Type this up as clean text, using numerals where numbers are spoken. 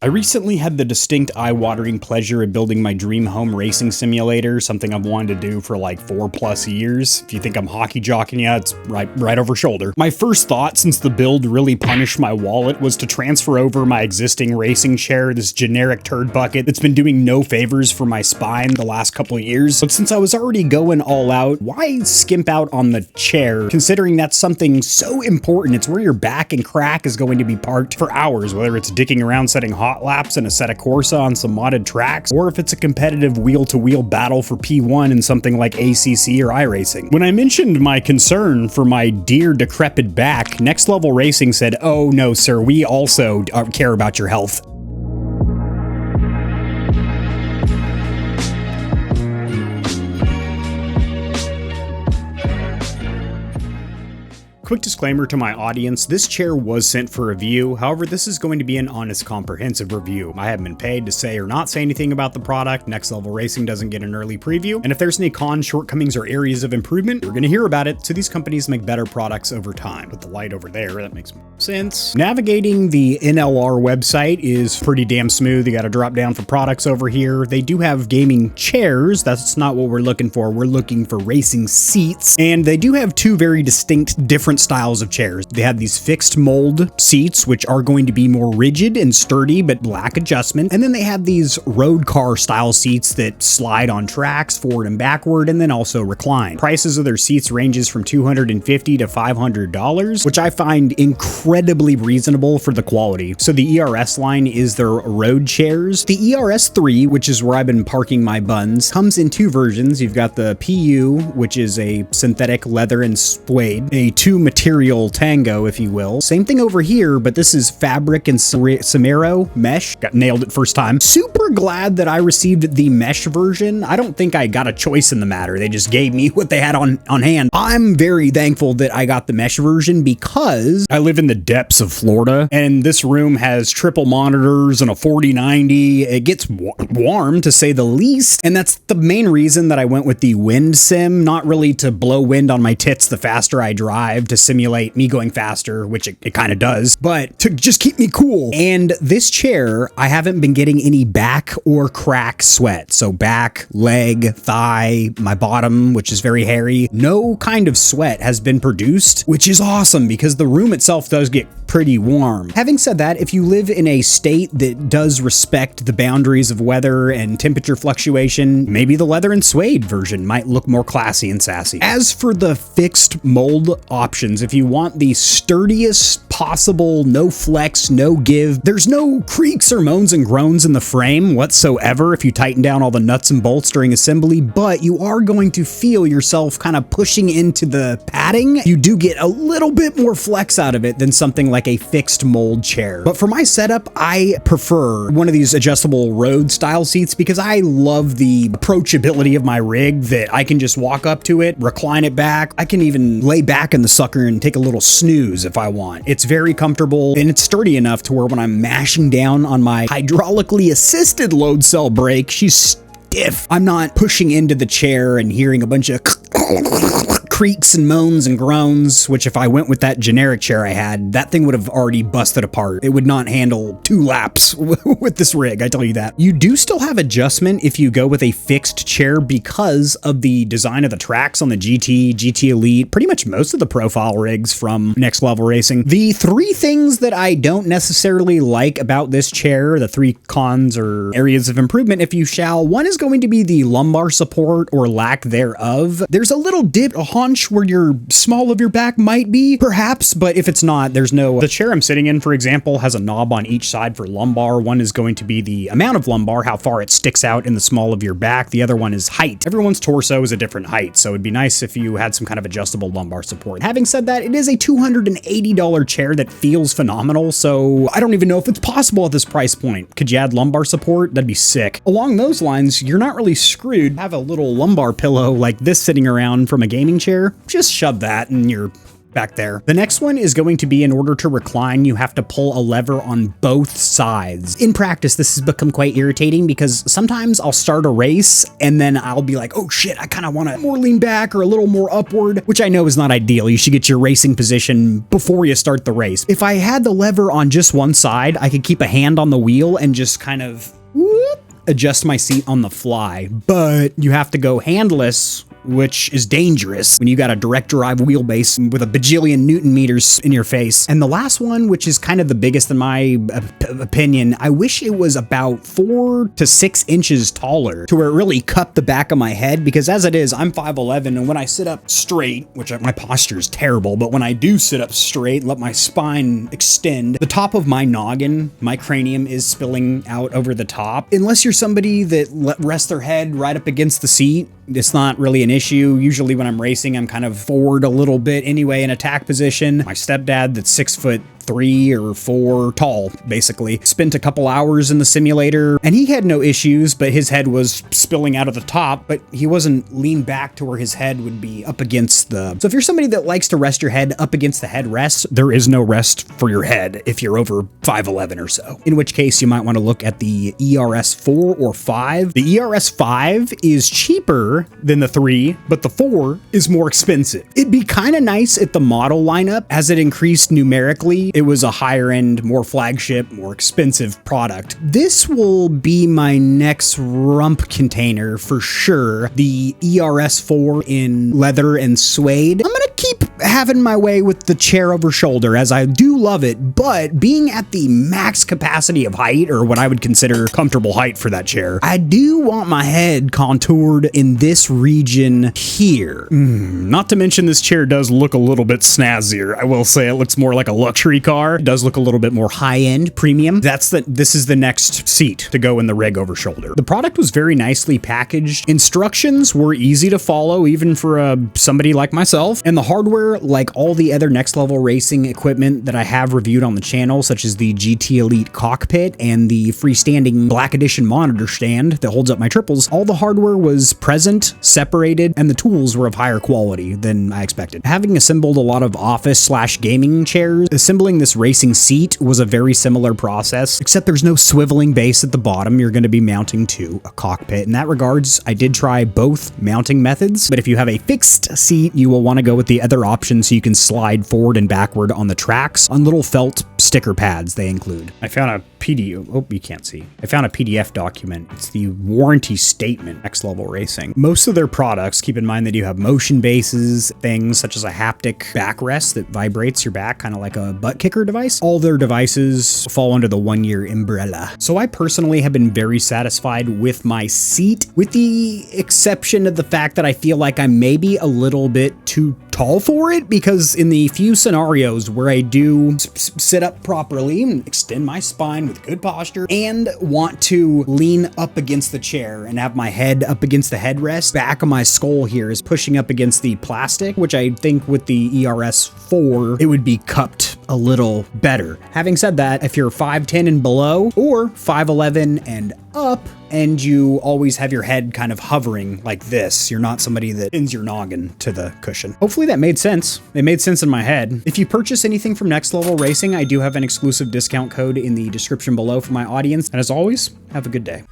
I recently had the distinct eye-watering pleasure of building my dream home racing simulator, something I've wanted to do for like 4+ years. If you think I'm hockey jockeying you, it's right over shoulder. My first thought since the build really punished my wallet was to transfer over my existing racing chair, this generic turd bucket that's been doing no favors for my spine the last couple of years. But since I was already going all out, why skimp out on the chair, considering that's something so important? It's where your back and crack is going to be parked for hours, whether it's dicking around setting hot laps in a set of Corsa on some modded tracks, or if it's a competitive wheel-to-wheel battle for P1 in something like ACC or iRacing. When I mentioned my concern for my dear decrepit back, Next Level Racing said, "Oh no sir, we also care about your health." Quick disclaimer to my audience, this chair was sent for review, however this is going to be an honest comprehensive review. I haven't been paid to say or not say anything about the product, Next Level Racing doesn't get an early preview, and if there's any cons, shortcomings, or areas of improvement, you're going to hear about it, so these companies make better products over time. With the light over there, that makes sense. Navigating the NLR website is pretty damn smooth. You got to drop down for products over here. They do have gaming chairs, that's not what we're looking for. We're looking for racing seats, and they do have two very distinct different styles of chairs. They have these fixed mold seats, which are going to be more rigid and sturdy, but lack adjustment. And then they have these road car style seats that slide on tracks forward and backward, and then also recline. Prices of their seats ranges from $250 to $500, which I find incredibly reasonable for the quality. So the ERS line is their road chairs. The ERS3, which is where I've been parking my buns, comes in two versions. You've got the PU, which is a synthetic leather and suede, a two-material tango, if you will. Same thing over here, but this is fabric and Simaero mesh. Got nailed it first time. Super glad that I received the mesh version. I don't think I got a choice in the matter. They just gave me what they had on hand. I'm very thankful that I got the mesh version because I live in the depths of Florida, and this room has triple monitors and a 4090. It gets warm, to say the least, and that's the main reason that I went with the wind sim, not really to blow wind on my tits the faster I drive, to simulate me going faster, which it kind of does, but to just keep me cool. And this chair, I haven't been getting any back or crack sweat. So back, leg, thigh, my bottom, which is very hairy, no kind of sweat has been produced, which is awesome because the room itself does get pretty warm. Having said that, if you live in a state that does respect the boundaries of weather and temperature fluctuation, maybe the leather and suede version might look more classy and sassy. As for the fixed mold options, if you want the sturdiest possible, no flex, no give, there's no creaks or moans and groans in the frame whatsoever if you tighten down all the nuts and bolts during assembly, but you are going to feel yourself kind of pushing into the padding. You do get a little bit more flex out of it than something like a fixed mold chair. But for my setup, I prefer one of these adjustable road style seats because I love the approachability of my rig, that I can just walk up to it, recline it back. I can even lay back in the sucker and take a little snooze if I want. It's very comfortable and it's sturdy enough to where when I'm mashing down on my hydraulically assisted load cell brake, she's stiff. I'm not pushing into the chair and hearing a bunch of creaks and moans and groans, which if I went with that generic chair I had, that thing would have already busted apart. It would not handle 2 laps with this rig, I tell you that. You do still have adjustment if you go with a fixed chair because of the design of the tracks on the GT Elite, pretty much most of the profile rigs from Next Level Racing. The 3 things that I don't necessarily like about this chair, the 3 cons or areas of improvement, if you shall, one is going to be the lumbar support or lack thereof. There's a little dip, a haunch where your small of your back might be, perhaps, but if it's not, there's no. The chair I'm sitting in, for example, has a knob on each side for lumbar. One is going to be the amount of lumbar, how far it sticks out in the small of your back. The other one is height. Everyone's torso is a different height, so it'd be nice if you had some kind of adjustable lumbar support. Having said that, it is a $280 chair that feels phenomenal, so I don't even know if it's possible at this price point. Could you add lumbar support? That'd be sick. Along those lines, you're not really screwed. Have a little lumbar pillow like this sitting around from a gaming chair. Just shove that in your back there. The next one is going to be, in order to recline, you have to pull a lever on both sides. In practice, this has become quite irritating because sometimes I'll start a race and then I'll be like, oh shit, I kind of want to more lean back or a little more upward, which I know is not ideal. You should get your racing position before you start the race. If I had the lever on just one side, I could keep a hand on the wheel and just kind of adjust my seat on the fly, but you have to go handless, which is dangerous when you got a direct drive wheelbase with a bajillion Newton meters in your face. And the last one, which is kind of the biggest in my opinion, I wish it was about 4 to 6 inches taller to where it really cupped the back of my head, because as it is, I'm 5'11", and when I sit up straight, which my posture is terrible, but when I do sit up straight and let my spine extend, the top of my noggin, my cranium is spilling out over the top. Unless you're somebody that rests their head right up against the seat, it's not really an issue. Usually when I'm racing, I'm kind of forward a little bit anyway in attack position. My stepdad, that's 6'3" or 4 tall, basically, spent a couple hours in the simulator and he had no issues, but his head was spilling out of the top, but he wasn't leaned back to where his head would be up against the... So if you're somebody that likes to rest your head up against the headrest, there is no rest for your head if you're over 5'11" or so, in which case you might want to look at the ERS4 or 5. The ERS5 is cheaper than the 3, but the 4 is more expensive. It'd be kind of nice if the model lineup, as it increased numerically, it was a higher end, more flagship, more expensive product. This will be my next rump container for sure. The ERS4 in leather and suede. I'm gonna keep having my way with the chair over shoulder, as I do love it, but being at the max capacity of height, or what I would consider comfortable height for that chair, I do want my head contoured in this region here. Not to mention this chair does look a little bit snazzier. I will say it looks more like a luxury car. It does look a little bit more high-end, premium. This is the next seat to go in the rig over shoulder. The product was very nicely packaged. Instructions were easy to follow, even for somebody like myself, and the hardware, like all the other next level racing equipment that I have reviewed on the channel, such as the GT Elite cockpit and the freestanding Black Edition monitor stand that holds up my triples, all the hardware was present, separated, and the tools were of higher quality than I expected. Having assembled a lot of office/gaming chairs, assembling this racing seat was a very similar process, except there's no swiveling base at the bottom. You're going to be mounting to a cockpit. In that regards, I did try both mounting methods, but if you have a fixed seat, you will want to go with the other option so you can slide forward and backward on the tracks on little felt sticker pads they include. I found a PDF, oh, you can't see. I found a PDF document. It's the warranty statement, Next Level Racing. Most of their products, keep in mind they do have motion bases, things such as a haptic backrest that vibrates your back, kind of like a butt kicker device. All their devices fall under the 1-year umbrella. So I personally have been very satisfied with my seat, with the exception of the fact that I feel like I'm maybe a little bit too tall for it, because in the few scenarios where I do sit up properly and extend my spine with good posture and want to lean up against the chair and have my head up against the headrest, back of my skull here is pushing up against the plastic, which I think with the ERS4 it would be cupped a little better. Having said that, if you're 5'10" and below, or 5'11" and up, and you always have your head kind of hovering like this, you're not somebody that pins your noggin to the cushion. Hopefully that made sense. It made sense in my head. If you purchase anything from Next Level Racing, I do have an exclusive discount code in the description below for my audience. And as always, have a good day.